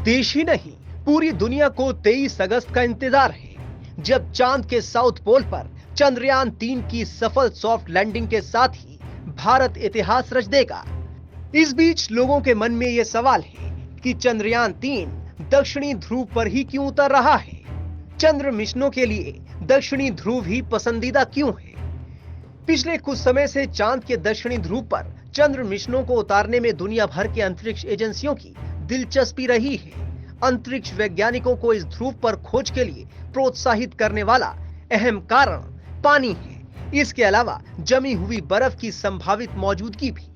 देश ही नहीं, पूरी दुनिया को 23 अगस्त का इंतजार है, जब चांद के साउथ पोल पर चंद्रयान 3 की सफल सॉफ्ट लैंडिंग के साथ ही भारत इतिहास रच देगा। इस बीच लोगों के मन में यह सवाल है कि चंद्रयान 3 दक्षिणी ध्रुव पर ही क्यों उतर रहा है? चंद्र मिशनों के लिए दक्षिणी ध्रुव ही पसंदीदा क्यों है? पिछले कुछ समय से चांद के दक्षिणी ध्रुव पर चंद्र मिशनों को उतारने में दुनिया भर के अंतरिक्ष एजेंसियों की दिलचस्पी रही है। अंतरिक्ष वैज्ञानिकों को इस ध्रुव पर खोज के लिए प्रोत्साहित करने वाला अहम कारण पानी है। इसके अलावा जमी हुई बर्फ की संभावित मौजूदगी भी।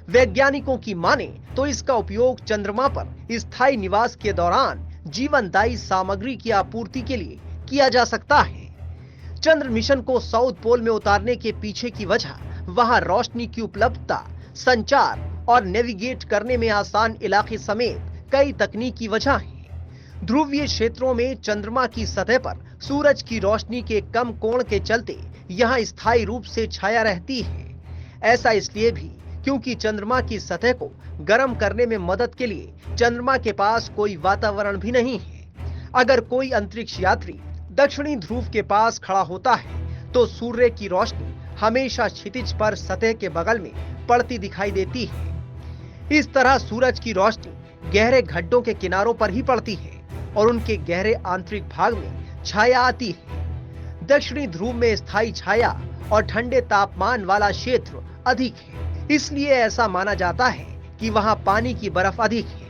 वैज्ञानिकों की माने तो इसका उपयोग चंद्रमा पर स्थायी निवास के दौरान जीवनदायी सामग्री की आपूर्ति के लिए किया जा सकता है। चंद्र मिशन को साउथ पोल में उतारने के पीछे की वजह वहां रोशनी की उपलब्धता, संचार और नेविगेट करने में आसान इलाके समेत कई तकनीकी वजह हैं। ध्रुवीय क्षेत्रों में चंद्रमा की सतह पर सूरज की रोशनी के कम कोण के चलते यहां स्थायी रूप से छाया रहती है। ऐसा इसलिए भी क्योंकि चंद्रमा की सतह को गर्म करने में मदद के लिए चंद्रमा के पास कोई वातावरण भी नहीं है। अगर कोई अंतरिक्ष यात्री दक्षिणी ध्रुव के पास खड़ा होता है तो सूर्य की रोशनी हमेशा क्षितिज पर सतह के बगल में पड़ती दिखाई देती है। इस तरह सूरज की रोशनी गहरे गड्ढों के किनारों पर ही पड़ती है और उनके गहरे आंतरिक भाग में छाया आती है। दक्षिणी ध्रुव में स्थायी छाया और ठंडे तापमान वाला क्षेत्र अधिक है, इसलिए ऐसा माना जाता है कि वहां पानी की बर्फ अधिक है।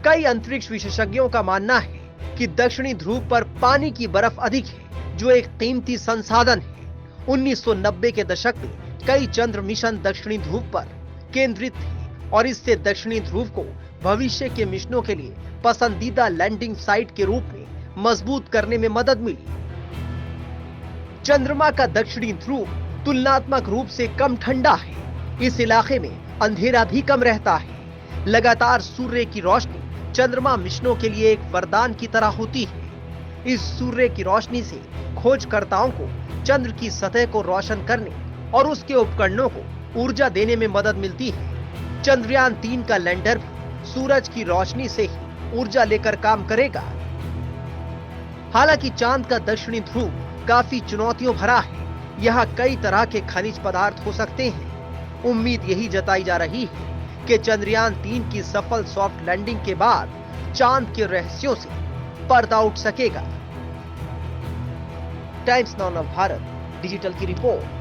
कई अंतरिक्ष विशेषज्ञों का मानना है कि दक्षिणी ध्रुव पर पानी की बर्फ अधिक है, जो एक कीमती संसाधन है। 1990 के दशक में कई चंद्र मिशन दक्षिणी ध्रुव पर केंद्रित थे और इससे दक्षिणी ध्रुव को भविष्य के मिशनों के लिए पसंदीदा लैंडिंग साइट के रूप में मजबूत करने में मदद मिली। चंद्रमा का दक्षिणी ध्रुव तुलनात्मक रूप से कम ठंडा है। इस इलाके में अंधेरा भी कम रहता है। लगातार सूर्य की रोशनी चंद्रमा मिशनों के लिए एक वरदान की तरह होती है। इस सूर्य की रोशनी से खोजकर्ताओं को चंद्र की सतह को रोशन करने और उसके उपकरणों को ऊर्जा देने में मदद मिलती है। चंद्रयान 3 का लैंडर भी सूरज की रोशनी से ही ऊर्जा लेकर काम करेगा। हालांकि चांद का दक्षिणी ध्रुव काफी चुनौतियों भरा है। यहाँ कई तरह के खनिज पदार्थ हो सकते हैं। उम्मीद यही जताई जा रही है कि चंद्रयान 3 की सफल सॉफ्ट लैंडिंग के बाद चांद के रहस्यों से पर्दा उठ सकेगा। टाइम्स नाउ भारत डिजिटल की रिपोर्ट।